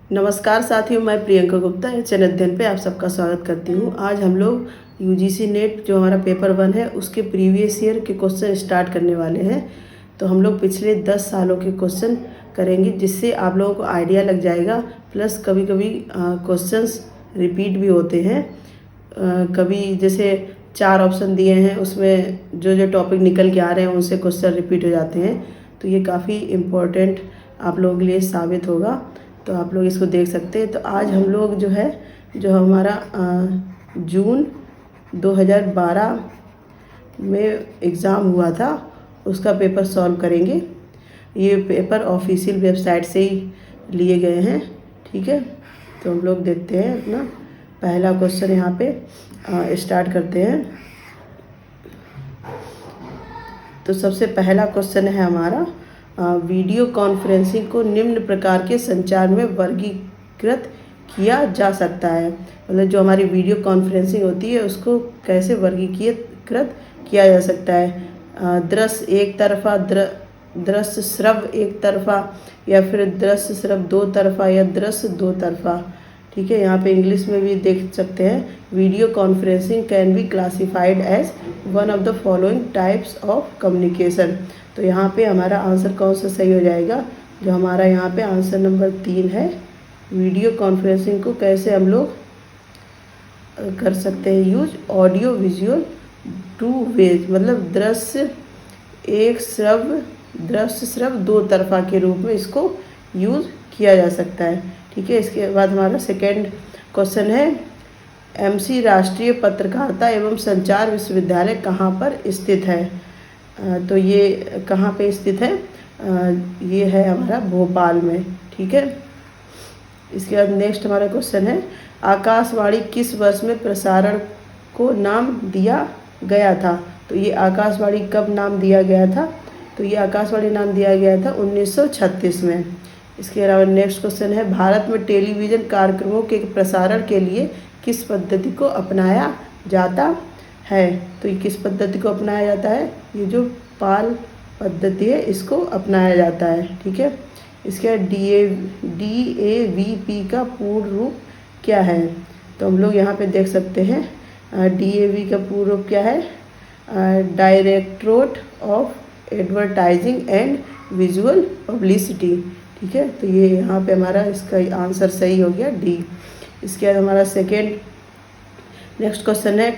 नमस्कार साथियों, मैं प्रियंका गुप्ता एचएन अध्ययन पे आप सबका स्वागत करती हूँ। आज हम लोग यूजीसी नेट जो हमारा पेपर 1 है उसके प्रीवियस ईयर के क्वेश्चन स्टार्ट करने वाले हैं। तो हम लोग पिछले 10 सालों के क्वेश्चन करेंगे, जिससे आप लोगों को आइडिया लग जाएगा। प्लस कभी कभी क्वेश्चंस रिपीट भी होते हैं। कभी जैसे 4 ऑप्शन दिए हैं, उसमें जो जो टॉपिक निकल के आ रहे हैं उनसे क्वेश्चन रिपीट हो जाते हैं। तो ये काफ़ी इम्पोर्टेंट आप लोगों के लिए साबित होगा, तो आप लोग इसको देख सकते हैं। तो आज हम लोग जो हमारा जून 2012 में एग्ज़ाम हुआ था उसका पेपर सॉल्व करेंगे। ये पेपर ऑफिशियल वेबसाइट से ही लिए गए हैं, ठीक है। तो हम लोग देखते हैं अपना पहला क्वेश्चन यहाँ पे स्टार्ट करते हैं। तो सबसे पहला क्वेश्चन है हमारा, वीडियो कॉन्फ्रेंसिंग को निम्न प्रकार के संचार में वर्गीकृत किया जा सकता है। मतलब जो हमारी वीडियो कॉन्फ्रेंसिंग होती है उसको कैसे वर्गीकृत किया जा सकता है। दृश्य एक तरफा, दृश्य श्रव्य एक तरफा, या फिर दृश्य श्रव्य दो तरफा, या दृश्य दो तरफा, ठीक है। यहाँ पे इंग्लिश में भी देख सकते हैं, video conferencing can be classified as one of the following types of communication. तो यहाँ पे हमारा आंसर कौन सा सही हो जाएगा? जो हमारा यहाँ पे आंसर नंबर 3 है। वीडियो कॉन्फ्रेंसिंग को कैसे हम लोग कर सकते हैं use? Audio visual two ways, मतलब दृश्य श्रव्य दो तरफा के रूप में इसको यूज किया जा सकता है, ठीक है। इसके बाद हमारा सेकेंड क्वेश्चन है, एमसी राष्ट्रीय पत्रकारिता एवं संचार विश्वविद्यालय कहाँ पर स्थित है? तो ये कहाँ पे स्थित है? ये है हमारा भोपाल में, ठीक है। इसके बाद नेक्स्ट हमारा क्वेश्चन है, आकाशवाणी किस वर्ष में प्रसारण को नाम दिया गया था? तो ये आकाशवाणी कब नाम दिया गया था? तो ये आकाशवाणी नाम दिया गया था 1936 में। इसके अलावा नेक्स्ट क्वेश्चन है, भारत में टेलीविज़न कार्यक्रमों के प्रसारण के लिए किस पद्धति को अपनाया जाता है? तो ये किस पद्धति को अपनाया जाता है? ये जो पाल पद्धति है इसको अपनाया जाता है, ठीक है। इसके DAVP का पूर्ण रूप क्या है? तो हम लोग यहाँ पे देख सकते हैं, DAV का पूर्ण रूप क्या है? Directorate of advertising and visual publicity, ठीक है। तो ये यहाँ पे हमारा इसका आंसर सही हो गया, डी। इसके बाद हमारा नेक्स्ट क्वेश्चन है,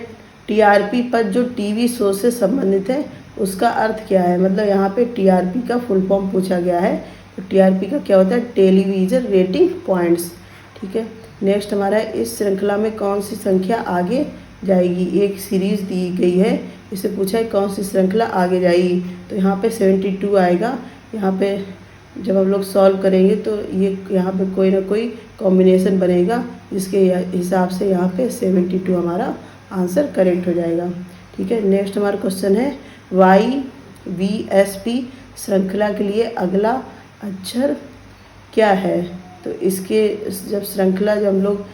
TRP पर जो टीवी शो से संबंधित है उसका अर्थ क्या है? मतलब यहाँ पे TRP का फुल फॉर्म पूछा गया है। तो TRP का क्या होता है? टेलीविज़न रेटिंग पॉइंट्स, ठीक है। नेक्स्ट हमारा, इस श्रृंखला में कौन सी संख्या आगे जाएगी? एक सीरीज़ दी गई है, इसे पूछा है कौन सी श्रृंखला आगे जाएगी। तो यहाँ पे 72 आएगा। यहाँ पे जब हम लोग सॉल्व करेंगे तो ये यहाँ पे कोई ना कोई कॉम्बिनेशन बनेगा, जिसके हिसाब से यहाँ पे 72 हमारा आंसर करेक्ट हो जाएगा, ठीक है। नेक्स्ट हमारा क्वेश्चन है, YVSP श्रृंखला के लिए अगला अक्षर क्या है? तो इसके जब हम लोग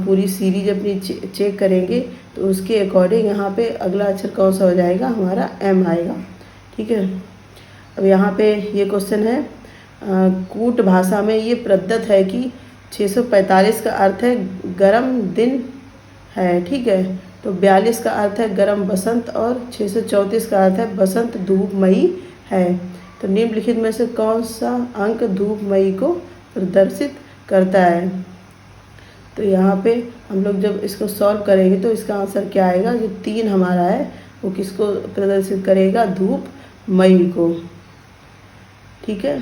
पूरी सीरीज अपनी चेक करेंगे तो उसके अकॉर्डिंग यहाँ पे अगला अक्षर कौन सा हो जाएगा? हमारा M आएगा, ठीक है। अब यहाँ पे ये क्वेश्चन है, कूट भाषा में ये प्रदत्त है कि 645 का अर्थ है गर्म दिन है, ठीक है। तो 42 का अर्थ है गर्म बसंत, और 634 का अर्थ है बसंत धूपमयी है। तो निम्नलिखित में से कौन सा अंक धूपमयी को प्रदर्शित करता है? तो यहाँ पे हम लोग जब इसको सॉल्व करेंगे तो इसका आंसर क्या आएगा? जो 3 हमारा है वो किसको प्रदर्शित करेगा? धूपमयी को, ठीक है।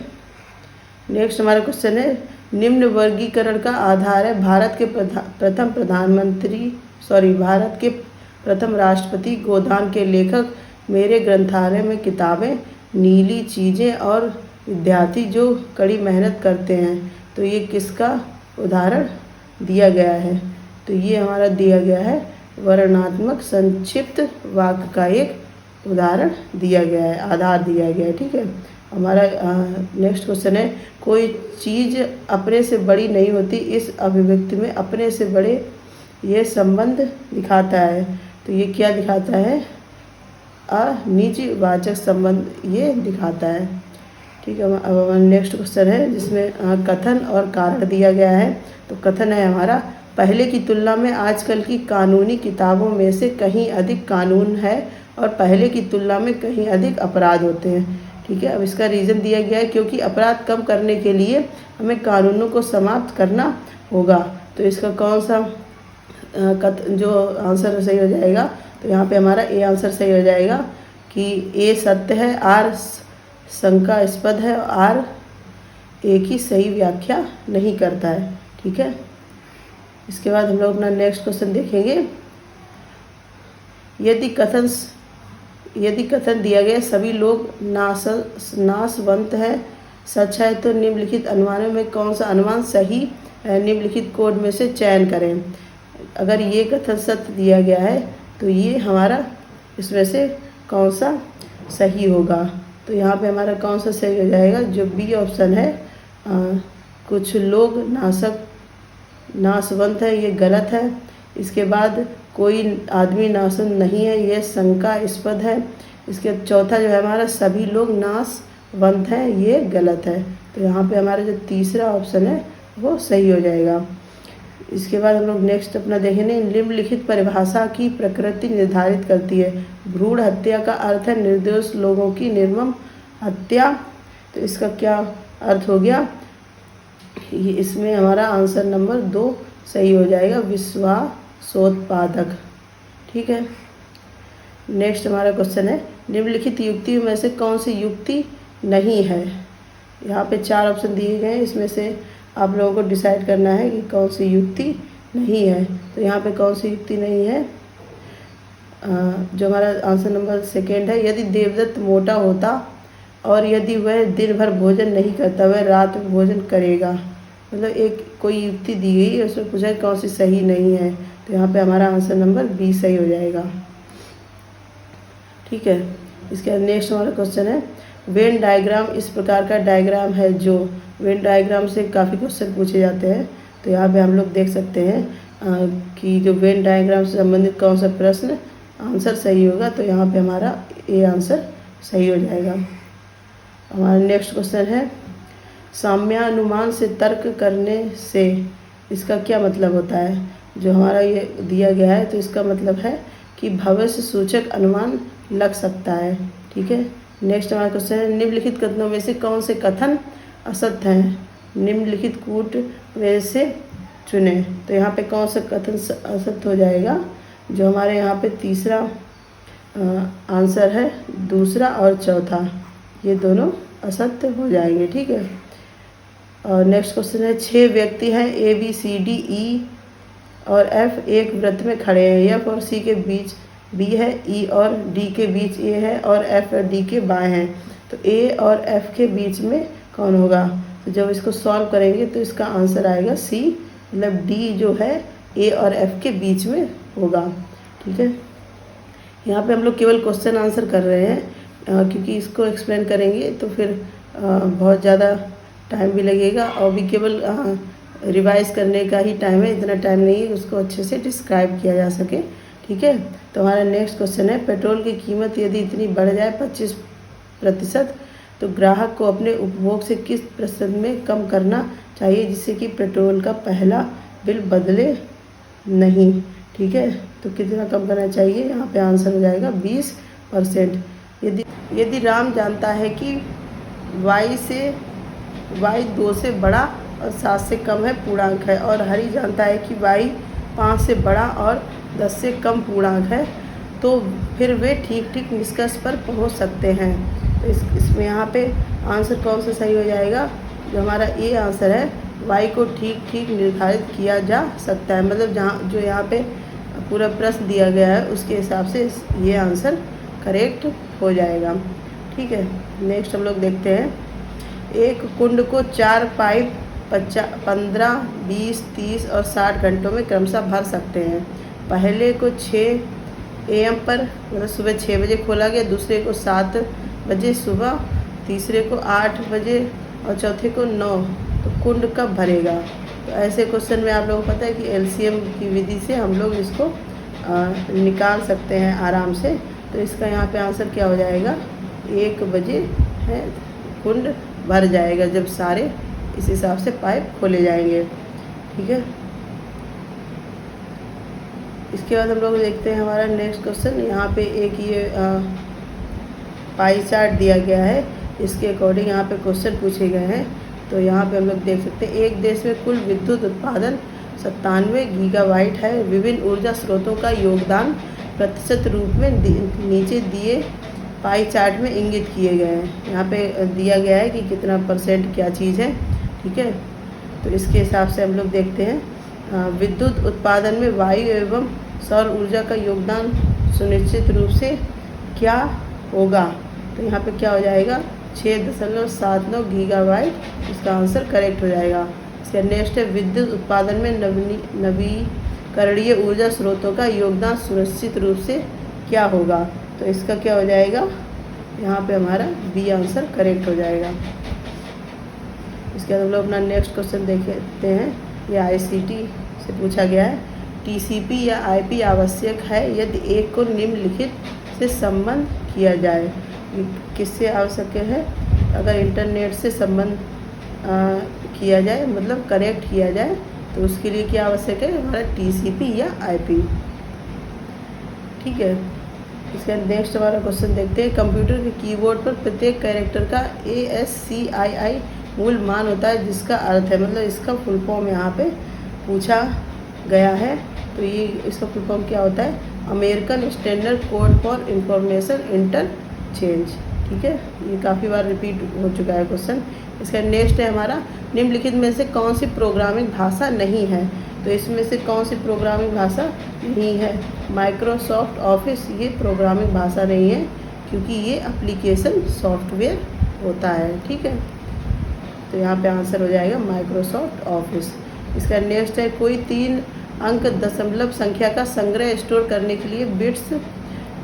नेक्स्ट हमारा क्वेश्चन है, निम्न वर्गीकरण का आधार है भारत के प्रथम राष्ट्रपति गोदान के लेखक, मेरे ग्रंथालय में किताबें, नीली चीज़ें और विद्यार्थी जो कड़ी मेहनत करते हैं। तो ये किसका उदाहरण दिया गया है? तो ये हमारा दिया गया है वर्णनात्मक संक्षिप्त वाक्य का एक उदाहरण दिया गया है, आधार दिया गया है, ठीक है। हमारा नेक्स्ट क्वेश्चन है, कोई चीज़ अपने से बड़ी नहीं होती, इस अभिव्यक्ति में अपने से बड़े ये संबंध दिखाता है। तो ये क्या दिखाता है? निजवाचक संबंध ये दिखाता है, ठीक है। अब हमारा नेक्स्ट क्वेश्चन है जिसमें कथन और कारण दिया गया है। तो कथन है हमारा, पहले की तुलना में आजकल की कानूनी किताबों में से कहीं अधिक कानून है और पहले की तुलना में कहीं अधिक अपराध होते हैं। ठीक है। अब इसका रीज़न दिया गया है क्योंकि अपराध कम करने के लिए हमें कानूनों को समाप्त करना होगा। तो इसका कौन सा जो आंसर सही हो जाएगा, तो यहाँ पे हमारा ए आंसर सही हो जाएगा कि ए सत्य है, आर शंकास्पद है, आर ए की सही व्याख्या नहीं करता है। ठीक है। इसके बाद हम लोग अपना नेक्स्ट क्वेश्चन देखेंगे। यदि कथन दिया गया सभी लोग नाशवंत है सच है, तो निम्नलिखित अनुमानों में कौन सा अनुमान सही है, निम्नलिखित कोड में से चयन करें। अगर ये कथन सत्य दिया गया है तो ये हमारा इसमें से कौन सा सही होगा। तो यहाँ पे हमारा कौन सा सही हो जाएगा, जो बी ऑप्शन है, कुछ लोग नाशवंत है, ये गलत है। इसके बाद कोई आदमी नाशवंत नहीं है, ये शंकास्पद है। इसके चौथा जो है हमारा सभी लोग नाशवंत हैं, ये गलत है। तो यहाँ पे हमारा जो तीसरा ऑप्शन है वो सही हो जाएगा। इसके बाद हम लोग नेक्स्ट अपना देखेंगे, निम्नलिखित परिभाषा की प्रकृति निर्धारित करती है। भ्रूण हत्या का अर्थ है निर्दोष लोगों की निर्मम हत्या। तो इसका क्या अर्थ हो गया, ये इसमें हमारा आंसर नंबर 2 सही हो जाएगा, विश्वासोत्पादक। ठीक है। नेक्स्ट हमारा क्वेश्चन है, निम्नलिखित युक्तियों में से कौन सी युक्ति नहीं है। यहाँ पे 4 ऑप्शन दिए गए हैं, इसमें से आप लोगों को डिसाइड करना है कि कौन सी युक्ति नहीं है। तो यहाँ पे कौन सी युक्ति नहीं है, जो हमारा आंसर नंबर 2 है, यदि देवदत्त मोटा होता और यदि वह दिन भर भोजन नहीं करता, वह रात में भोजन करेगा। मतलब एक कोई युक्ति दी गई है, उसमें पूछा कौन सी सही नहीं है। तो यहाँ पे हमारा आंसर नंबर बी सही हो जाएगा। ठीक है। इसके बाद नेक्स्ट हमारा क्वेश्चन है, वेन डायग्राम इस प्रकार का डायग्राम है जो, वेन डायग्राम से काफ़ी क्वेश्चन पूछे जाते हैं। तो यहाँ पे हम लोग देख सकते हैं कि जो वेन डायग्राम से संबंधित कौन सा प्रश्न आंसर सही होगा। तो यहाँ पे हमारा ए आंसर सही हो जाएगा। हमारा नेक्स्ट क्वेश्चन है, साम्यानुमान से तर्क करने से इसका क्या मतलब होता है। जो हमारा ये दिया गया है तो इसका मतलब है कि भविष्य सूचक अनुमान लग सकता है। ठीक है। नेक्स्ट हमारा क्वेश्चन है, निम्नलिखित कथनों में से कौन से कथन असत्य हैं, निम्नलिखित कूट में से चुने। तो यहाँ पे कौन सा कथन असत्य हो जाएगा, जो हमारे यहाँ पे तीसरा आंसर है, दूसरा और चौथा, ये दोनों असत्य हो जाएंगे। ठीक है। और नेक्स्ट क्वेश्चन है, 6 व्यक्ति हैं, A B C D E और एफ एक वृत्त में खड़े हैं। एफ और सी के बीच बी है, ई और डी के बीच ए है और एफ और डी के बाएं हैं। तो ए और एफ के बीच में कौन होगा। तो जब इसको सॉल्व करेंगे तो इसका आंसर आएगा सी, मतलब डी जो है ए और एफ के बीच में होगा। ठीक है। यहाँ पे हम लोग केवल क्वेश्चन आंसर कर रहे हैं, क्योंकि इसको एक्सप्लेन करेंगे तो फिर बहुत ज़्यादा टाइम भी लगेगा और भी केवल रिवाइज करने का ही टाइम है, इतना टाइम नहीं है उसको अच्छे से डिस्क्राइब किया जा सके। ठीक है। तो हमारा नेक्स्ट क्वेश्चन है, पेट्रोल की कीमत यदि इतनी बढ़ जाए 25%, तो ग्राहक को अपने उपभोग से किस प्रतिशत में कम करना चाहिए जिससे कि पेट्रोल का पहला बिल बदले नहीं। ठीक है। तो कितना कम करना चाहिए, यहाँ पे आंसर हो जाएगा 20%। यदि राम जानता है कि y 2 से बड़ा और 7 से कम है पूर्णांक है, और हरि जानता है कि y 5 से बड़ा और 10 से कम पूर्णांक है, तो फिर वे ठीक ठीक निष्कर्ष पर पहुंच सकते हैं। तो इसमें यहाँ पे आंसर कौन सा सही हो जाएगा, जो हमारा ए आंसर है, y को ठीक ठीक निर्धारित किया जा सकता है। मतलब जहाँ जो यहाँ पे पूरा प्रश्न दिया गया है उसके हिसाब से ये आंसर करेक्ट हो जाएगा। ठीक है। नेक्स्ट हम लोग देखते हैं, एक कुंड को 4 पाइप 15, 20, 30 और 60 घंटों में क्रमशः भर सकते हैं। पहले को 6 AM पर, मतलब सुबह 6 बजे खोला गया, दूसरे को 7 बजे सुबह, तीसरे को 8 बजे और चौथे को 9। तो कुंड कब भरेगा। तो ऐसे क्वेश्चन में आप लोगों को पता है कि LCM की विधि से हम लोग इसको निकाल सकते हैं आराम से। तो इसका यहाँ पे आंसर क्या हो जाएगा, 1 बजे है कुंड भर जाएगा जब सारे इस हिसाब से पाइप खोले जाएंगे। ठीक है, इसके बाद हम लोग देखते हैं हमारा नेक्स्ट क्वेश्चन। यहाँ पे एक ये पाई चार्ट दिया गया है, इसके अकॉर्डिंग यहाँ पे क्वेश्चन पूछे गए हैं। तो यहाँ पे हम लोग देख सकते हैं एक देश में कुल विद्युत उत्पादन 97 गीगावाट है। विभिन्न ऊर्जा स्रोतों का योगदान प्रतिशत रूप में नीचे दिए पाई चार्ट में इंगित किए गए हैं। यहाँ पे दिया गया है कि कितना परसेंट क्या चीज़ है। ठीक है, तो इसके हिसाब से हम लोग देखते हैं विद्युत उत्पादन में वायु एवं सौर ऊर्जा का योगदान सुनिश्चित रूप से क्या होगा। तो यहाँ पे क्या हो जाएगा 6.79 गीगावाट, इसका आंसर करेक्ट हो जाएगा। इसका नेक्स्ट है विद्युत उत्पादन में नवीकरणीय ऊर्जा स्रोतों का योगदान सुनिश्चित रूप से क्या होगा। तो इसका क्या हो जाएगा, यहाँ पे हमारा बी आंसर करेक्ट हो जाएगा। इसके बाद हम लोग अपना नेक्स्ट क्वेश्चन देखते हैं। यह आईसीटी से पूछा गया है। टीसीपी या आईपी आवश्यक है यदि एक को निम्नलिखित से संबंध किया जाए। किससे आवश्यक है, अगर इंटरनेट से संबंध किया जाए मतलब कनेक्ट किया जाए तो उसके लिए क्या आवश्यक है, हमारा टीसीपी या आईपी। ठीक है, इसका नेक्स्ट हमारा क्वेश्चन देखते हैं। कंप्यूटर के कीबोर्ड पर प्रत्येक कैरेक्टर का ASCII मूल मान होता है जिसका अर्थ है, मतलब इसका फुल फॉर्म यहाँ पे पूछा गया है। तो ये इसका फुल फॉर्म क्या होता है, American standard code for information interchange. ठीक है, ये काफ़ी बार रिपीट हो चुका है क्वेश्चन। इसका नेक्स्ट है हमारा निम्नलिखित में से कौन सी प्रोग्रामिंग भाषा नहीं है। तो इसमें से कौन सी प्रोग्रामिंग भाषा नहीं है, माइक्रोसॉफ्ट ऑफिस ये प्रोग्रामिंग भाषा नहीं है क्योंकि ये एप्लीकेशन सॉफ्टवेयर होता है। ठीक है, तो यहाँ पे आंसर हो जाएगा माइक्रोसॉफ्ट ऑफिस। इसका नेक्स्ट है कोई 3 अंक दशमलव संख्या का संग्रह स्टोर करने के लिए बिट्स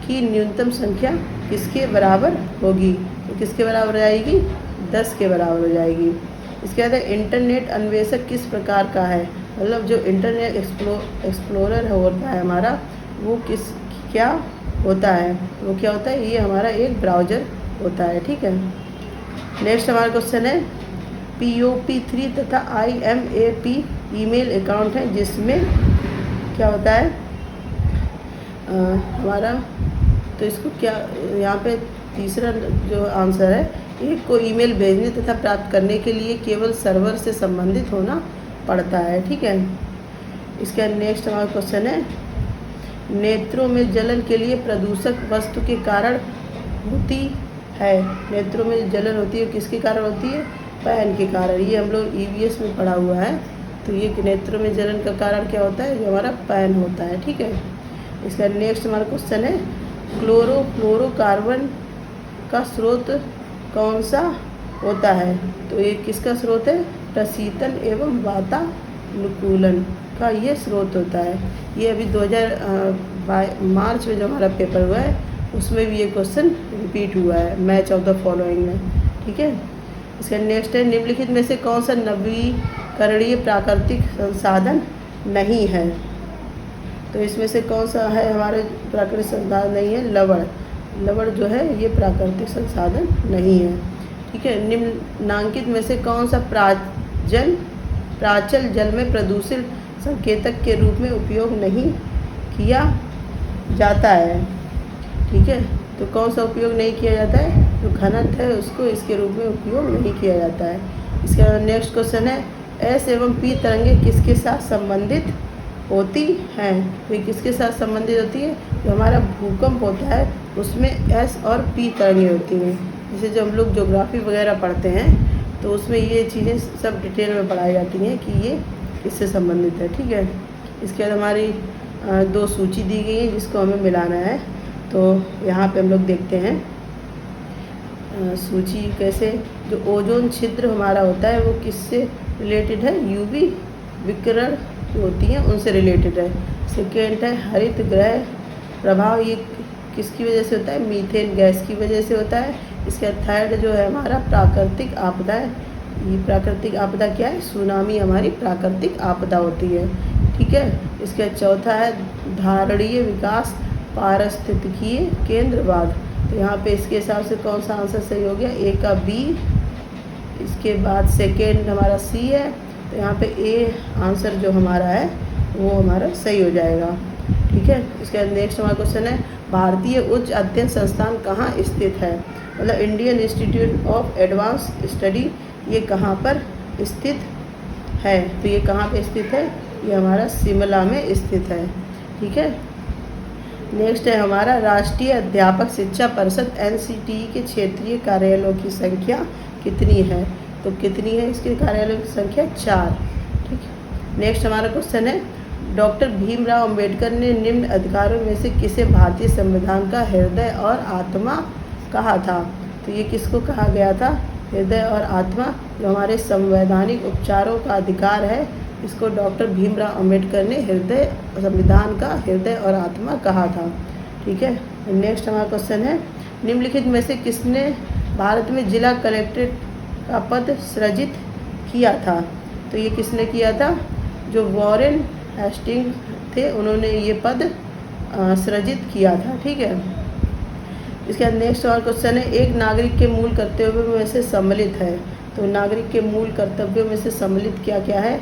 की न्यूनतम संख्या किसके बराबर होगी। तो किसके बराबर हो जाएगी, 10 के बराबर हो जाएगी। इसके बाद इंटरनेट अन्वेषक किस प्रकार का है, मतलब जो इंटरनेट एक्सप्लोरर होता है हमारा वो क्या होता है, वो क्या होता है, ये हमारा एक ब्राउज़र होता है। ठीक है, नेक्स्ट हमारा क्वेश्चन है POP3 तथा IMAP ईमेल अकाउंट है जिसमें क्या होता है हमारा, तो इसको क्या यहाँ पे तीसरा जो आंसर है, एक को ईमेल भेजने तथा प्राप्त करने के लिए केवल सर्वर से संबंधित होना पड़ता है। ठीक है, इसका नेक्स्ट हमारा क्वेश्चन है नेत्रों में जलन के लिए प्रदूषक वस्तु के कारण होती है। नेत्रों में जलन होती है किसके कारण होती है, पैन के कारण। ये हम लोग EVS में पढ़ा हुआ है। तो ये नेत्रों में जलन का कारण क्या होता है, जो हमारा पैन होता है। ठीक है, इसका नेक्स्ट हमारा क्वेश्चन है क्लोरोफ्लोरोकार्बन का स्रोत कौन सा होता है। तो ये किसका स्रोत है, प्रशीतन एवं वातानुकूलन का ये स्रोत होता है। ये अभी 2000 मार्च में जो हमारा पेपर हुआ है उसमें भी ये क्वेश्चन रिपीट हुआ है, मैच ऑफ द फॉलोइंग में। ठीक है, इसका नेक्स्ट है निम्नलिखित में से कौन सा नवीकरणीय प्राकृतिक संसाधन नहीं है। तो इसमें से कौन सा है हमारे प्राकृतिक संसाधन नहीं है, लवण जो है ये प्राकृतिक संसाधन नहीं है। ठीक है, निम्नांकित में से कौन सा प्राचल जल में प्रदूषित संकेतक के रूप में उपयोग नहीं किया जाता है। ठीक है, तो कौन सा उपयोग नहीं किया जाता है, जो घनत्व है उसको इसके रूप में उपयोग नहीं किया जाता है। इसका नेक्स्ट क्वेश्चन है S एवं P तरंगें किसके साथ संबंधित होती हैं। तो किसके साथ संबंधित होती है, जो हमारा भूकंप होता है उसमें S और P तरंगें होती हैं। जैसे जो हम लोग ज्योग्राफी वगैरह पढ़ते हैं तो उसमें ये चीज़ें सब डिटेल में पढ़ाई जाती हैं कि ये किससे संबंधित है। ठीक है, इसके बाद हमारी 2 सूची दी गई है जिसको हमें मिलाना है। तो यहाँ पे हम लोग देखते हैं सूची कैसे, जो ओजोन छिद्र हमारा होता है वो किससे रिलेटेड है, UV विकिरण जो होती हैं उनसे रिलेटेड है। सेकेंड है हरित गृह प्रभाव, ये किसकी वजह से होता है, मीथेन गैस की वजह से होता है। इसका थर्ड जो है हमारा प्राकृतिक आपदा है। ये प्राकृतिक आपदा क्या है, सुनामी हमारी प्राकृतिक आपदा होती है। ठीक है, इसका चौथा है धारणीय विकास पारिस्थितिकीय केंद्रवाद। तो यहाँ पे इसके हिसाब से कौन सा आंसर सही हो गया, A का B, इसके बाद सेकेंड हमारा सी है, तो यहाँ पे ए आंसर जो हमारा है वो हमारा सही हो जाएगा। ठीक है, इसके बाद नेक्स्ट हमारा क्वेश्चन है भारतीय उच्च अध्ययन संस्थान कहाँ स्थित है, मतलब Indian institute of advance study ये कहाँ पर स्थित है, तो ये कहाँ पे स्थित है, ये हमारा शिमला में स्थित है। ठीक है, नेक्स्ट है हमारा राष्ट्रीय अध्यापक शिक्षा परिषद NCTE के क्षेत्रीय कार्यालयों की संख्या कितनी है, तो कितनी है इसके कार्यालयों की संख्या 4। ठीक है, नेक्स्ट हमारा क्वेश्चन है डॉक्टर भीमराव अंबेडकर ने निम्न अधिकारों में से किसे भारतीय संविधान का हृदय और आत्मा कहा था, तो ये किसको कहा गया था, हृदय और आत्मा, जो हमारे संवैधानिक उपचारों का अधिकार है इसको डॉक्टर भीमराव अंबेडकर ने हृदय संविधान का हृदय और आत्मा कहा था। ठीक है, नेक्स्ट हमारा क्वेश्चन है निम्नलिखित में से किसने भारत में जिला कलेक्ट्रेट का पद सृजित किया था, तो ये किसने किया था, जो वॉरेन हेस्टिंग्स थे उन्होंने ये पद सृजित किया था। ठीक है, इसके बाद नेक्स्ट और क्वेश्चन है एक नागरिक के मूल कर्तव्यों में से सम्मिलित है, तो नागरिक के मूल कर्तव्यों में से सम्मिलित क्या क्या है,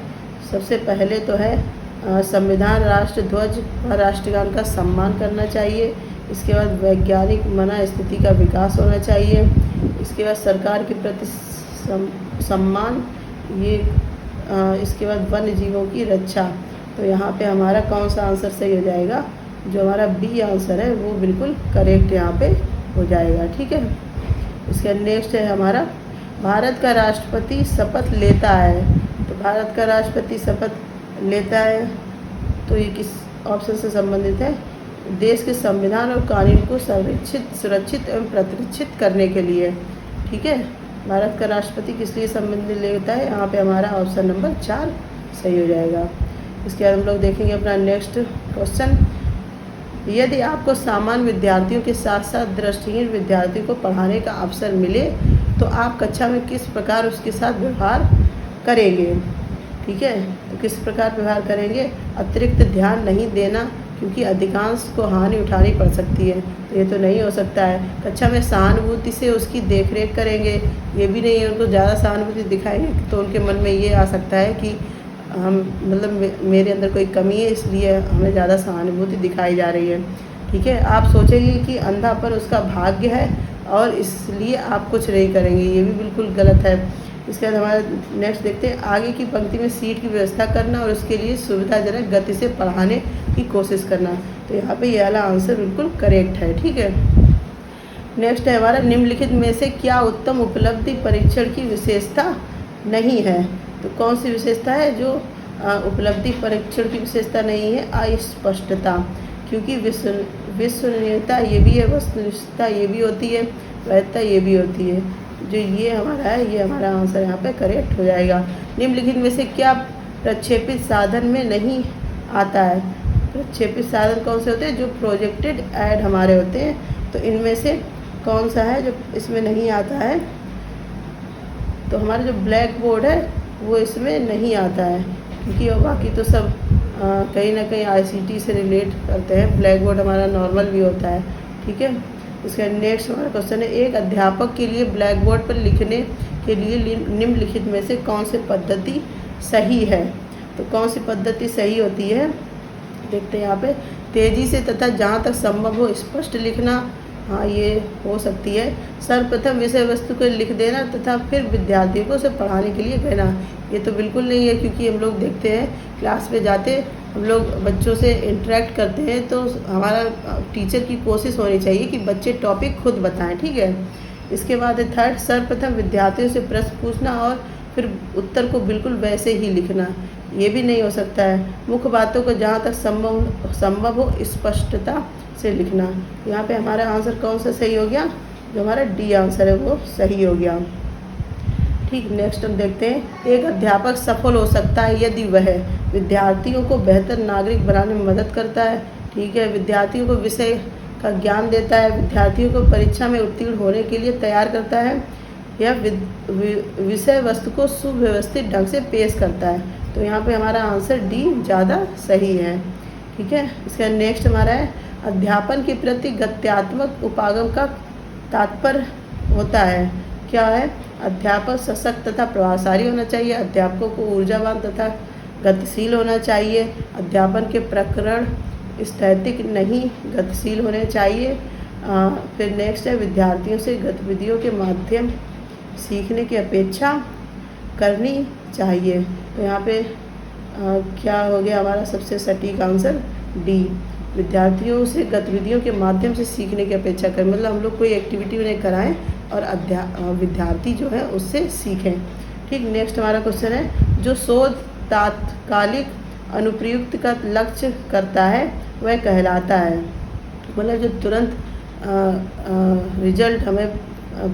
सबसे पहले तो है संविधान, राष्ट्र ध्वज और राष्ट्रगान का सम्मान करना चाहिए। इसके बाद वैज्ञानिक मना स्थिति का विकास होना चाहिए। इसके बाद सरकार के प्रति सम्मान, ये इसके बाद वन्य जीवों की रक्षा, तो यहाँ पे हमारा कौन सा आंसर सही हो जाएगा, जो हमारा बी आंसर है वो बिल्कुल करेक्ट यहाँ पे हो जाएगा। ठीक है, इसका नेक्स्ट है हमारा भारत का राष्ट्रपति शपथ लेता है, तो भारत का राष्ट्रपति शपथ लेता है तो ये किस ऑप्शन से संबंधित है, देश के संविधान और कानून को सुरक्षित एवं प्रतिरक्षित करने के लिए। ठीक है, भारत का राष्ट्रपति किस लिए संबंधित लेता है, यहाँ पे हमारा ऑप्शन नंबर 4 सही हो जाएगा। इसके बाद हम लोग देखेंगे अपना नेक्स्ट क्वेश्चन, यदि आपको सामान्य विद्यार्थियों के साथ साथ दृष्टिहीन विद्यार्थियों को पढ़ाने का अवसर मिले तो आप कक्षा में किस प्रकार उसके साथ व्यवहार करेंगे। ठीक है, तो किस प्रकार व्यवहार करेंगे, अतिरिक्त ध्यान नहीं देना क्योंकि अधिकांश को हानि उठानी पड़ सकती है, तो ये तो नहीं हो सकता है। कक्षा में सहानुभूति से उसकी देखरेख करेंगे, ये भी नहीं है, उनको ज़्यादा सहानुभूति दिखाएंगे तो उनके मन में ये आ सकता है कि हम मतलब मेरे अंदर कोई कमी है इसलिए हमें ज़्यादा सहानुभूति दिखाई जा रही है। ठीक है, आप सोचेंगे कि अंधा पर उसका भाग्य है और इसलिए आप कुछ नहीं करेंगे, ये भी बिल्कुल गलत है। इसके बाद हमारा नेक्स्ट देखते हैं आगे की पंक्ति में सीट की व्यवस्था करना और उसके लिए सुविधाजनक गति से पढ़ाने की कोशिश करना, तो यहाँ पे ये वाला आंसर बिल्कुल करेक्ट है। ठीक है, नेक्स्ट है हमारा निम्नलिखित में से क्या उत्तम उपलब्धि परीक्षण की विशेषता नहीं है, तो कौन सी विशेषता है जो उपलब्धि परीक्षण की विशेषता नहीं है, अस्पष्टता, क्योंकि विश्वसनीयता ये भी है, वस्तुनिष्ठता ये भी होती है, वैधता ये भी होती है, जो ये हमारा है ये हमारा आंसर यहाँ पे करेक्ट हो जाएगा। निम्नलिखित में से क्या प्रक्षेपित साधन में नहीं आता है, प्रक्षेपित साधन कौन से होते हैं, जो प्रोजेक्टेड ऐड हमारे होते हैं, तो इनमें से कौन सा है जो इसमें नहीं आता है, तो हमारा जो ब्लैक बोर्ड है वो इसमें नहीं आता है, क्योंकि बाकी तो सब कहीं ना कहीं ICT से रिलेट करते हैं, ब्लैक बोर्ड हमारा नॉर्मल भी होता है। ठीक है, इसका नेक्स्ट हमारा क्वेश्चन है एक अध्यापक के लिए ब्लैक बोर्ड पर लिखने के लिए निम्नलिखित में से कौन सी पद्धति सही है, तो कौन सी पद्धति सही होती है, देखते हैं यहाँ पे, तेज़ी से तथा जहाँ तक संभव हो स्पष्ट लिखना, हाँ ये हो सकती है। सर्वप्रथम विषय वस्तु को लिख देना तथा फिर विद्यार्थियों को उसे पढ़ाने के लिए कहना, ये तो बिल्कुल नहीं है, क्योंकि हम लोग देखते हैं क्लास में जाते हम लोग बच्चों से इंटरेक्ट करते हैं तो हमारा टीचर की कोशिश होनी चाहिए कि बच्चे टॉपिक खुद बताएं। ठीक है, इसके बाद है थर्ड, सर्वप्रथम विद्यार्थियों से प्रश्न पूछना और फिर उत्तर को बिल्कुल वैसे ही लिखना, ये भी नहीं हो सकता है। मुख्य बातों को जहाँ तक संभव हो स्पष्टता से लिखना, यहाँ पे हमारा आंसर कौन सा सही हो गया, जो हमारा डी आंसर है वो सही हो गया। ठीक, नेक्स्ट हम देखते हैं एक अध्यापक सफल हो सकता है यदि वह विद्यार्थियों को बेहतर नागरिक बनाने में मदद करता है। ठीक है, विद्यार्थियों को विषय का ज्ञान देता है, विद्यार्थियों को परीक्षा में उत्तीर्ण होने के लिए तैयार करता है, या विषय वस्तु को सुव्यवस्थित ढंग से पेश करता है, तो यहाँ पे हमारा आंसर डी ज़्यादा सही है। ठीक है, इसका नेक्स्ट हमारा है अध्यापन के प्रति गत्यात्मक उपागम का तात्पर्य होता है, क्या है, अध्यापक सशक्त तथा प्रभावशाली होना चाहिए। अध्यापकों को ऊर्जावान तथा गतिशील होना चाहिए। अध्यापन के प्रकरण स्थैतिक नहीं गतिशील होने चाहिए। फिर नेक्स्ट है, विद्यार्थियों से गतिविधियों के माध्यम सीखने की अपेक्षा करनी चाहिए। तो यहाँ पे क्या हो गया हमारा सबसे सटीक आंसर डी, विद्यार्थियों से गतिविधियों के माध्यम से सीखने की अपेक्षा करें, मतलब हम लोग कोई एक्टिविटी उन्हें कराएं और विद्यार्थी जो है उससे सीखें। ठीक, नेक्स्ट हमारा क्वेश्चन है, जो शोध तात्कालिक अनुप्रयुक्त का लक्ष्य करता है वह कहलाता है, मतलब जो तुरंत रिजल्ट हमें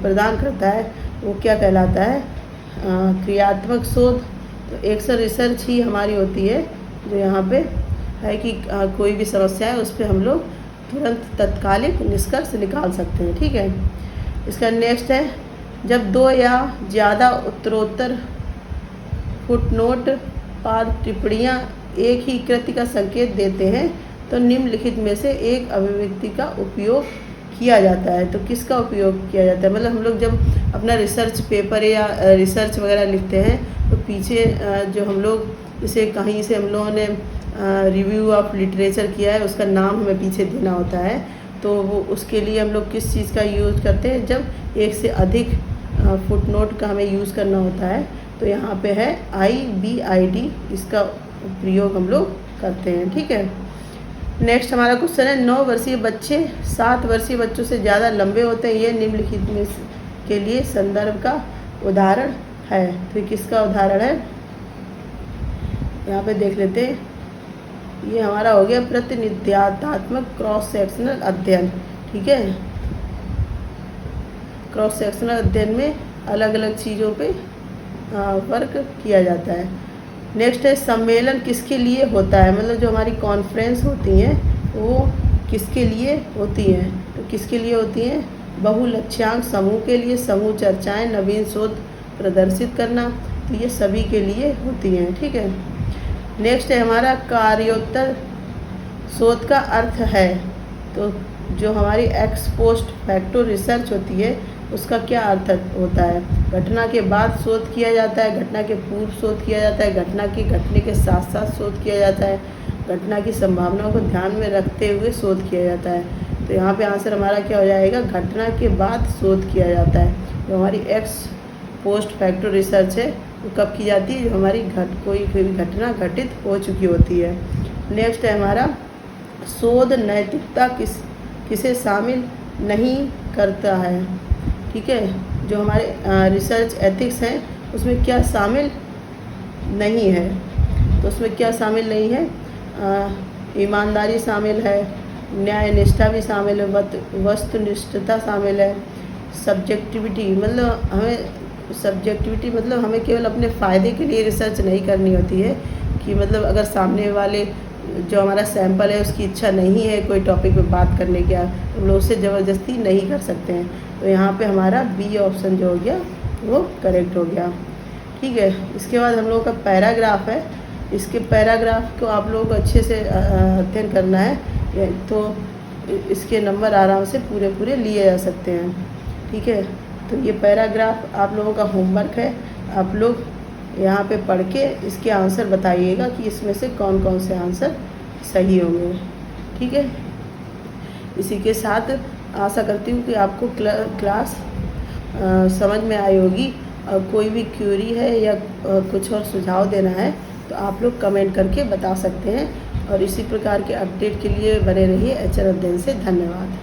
प्रदान करता है वो क्या कहलाता है, क्रियात्मक शोध। तो एक्शन रिसर्च ही हमारी होती है जो यहाँ पे है कि कोई भी समस्या है उस पर हम लोग तुरंत तत्कालिक निष्कर्ष निकाल सकते हैं। ठीक है, इसका नेक्स्ट है, जब दो या ज़्यादा उत्तरोत्तर फुटनोट पाद टिप्पणियाँ एक ही कृति का संकेत देते हैं तो निम्नलिखित में से एक अभिव्यक्ति का उपयोग किया जाता है। तो किसका उपयोग किया जाता है, मतलब हम लोग जब अपना रिसर्च पेपर या रिसर्च वगैरह लिखते हैं तो पीछे जो हम लोग जैसे कहीं से हम लोगों ने रिव्यू ऑफ लिटरेचर किया है उसका नाम हमें पीछे देना होता है, तो वो उसके लिए हम लोग किस चीज़ का यूज़ करते हैं, जब एक से अधिक फुटनोट का हमें यूज़ करना होता है। तो यहाँ पे है IBID, इसका प्रयोग हम लोग करते हैं। ठीक है, नेक्स्ट हमारा क्वेश्चन है, 9 वर्षीय बच्चे 7 वर्षीय बच्चों से ज़्यादा लंबे होते हैं, ये निम्नलिखित में के लिए संदर्भ का उदाहरण है। तो किसका उदाहरण है, यहाँ पे देख लेते हैं। ये हमारा हो गया प्रतिनिध्यात्मक क्रॉस सेक्शनल अध्ययन। ठीक है, क्रॉस सेक्शनल अध्ययन में अलग अलग चीज़ों पे वर्क किया जाता है। नेक्स्ट है, सम्मेलन किसके लिए होता है, मतलब जो हमारी कॉन्फ्रेंस होती हैं वो किसके लिए होती हैं। तो किसके लिए होती हैं, बहुलक्ष्यांक समूह के लिए, समूह चर्चाएं, नवीन शोध प्रदर्शित करना, तो ये सभी के लिए होती हैं। ठीक है, नेक्स्ट है हमारा कार्योत्तर शोध का अर्थ है। तो जो हमारी एक्स पोस्ट फैक्टो रिसर्च होती है उसका क्या अर्थ होता है, घटना के बाद शोध किया जाता है, घटना के पूर्व शोध किया जाता है, घटना की घटने के साथ साथ शोध किया जाता है, घटना की संभावनाओं को ध्यान में रखते हुए शोध किया जाता है। तो यहाँ पे आंसर हमारा क्या हो जाएगा, घटना के बाद शोध किया जाता है। जो हमारी एक्स पोस्ट फैक्टो रिसर्च है वो कब की जाती है, जो हमारी कोई घटना घटित हो चुकी होती है। नेक्स्ट है हमारा, शोध नैतिकता किसे शामिल नहीं करता है। ठीक है, जो हमारे रिसर्च एथिक्स हैं उसमें क्या शामिल नहीं है, तो उसमें क्या शामिल नहीं है, ईमानदारी शामिल है, न्याय निष्ठा भी शामिल है, वस्तुनिष्ठता शामिल है, सब्जेक्टिविटी मतलब हमें केवल अपने फ़ायदे के लिए रिसर्च नहीं करनी होती है कि मतलब अगर सामने वाले जो हमारा सैंपल है उसकी इच्छा नहीं है कोई टॉपिक पे बात करने की, तो हम लोग उससे ज़बरदस्ती नहीं कर सकते हैं। तो यहाँ पे हमारा बी ऑप्शन जो हो गया वो करेक्ट हो गया। ठीक है, इसके बाद हम लोगों का पैराग्राफ है। इसके पैराग्राफ को आप लोगों को अच्छे से अध्ययन करना है, तो इसके नंबर आराम से पूरे लिए जा सकते हैं। ठीक है, तो ये पैराग्राफ आप लोगों का होमवर्क है, आप लोग यहाँ पे पढ़ के इसके आंसर बताइएगा कि इसमें से कौन कौन से आंसर सही होंगे। ठीक है, इसी के साथ आशा करती हूँ कि आपको क्लास समझ में आई होगी। और कोई भी क्यूरी है या कुछ और सुझाव देना है तो आप लोग कमेंट करके बता सकते हैं। और इसी प्रकार के अपडेट के लिए बने रहिए एचआर अध्ययन से। धन्यवाद।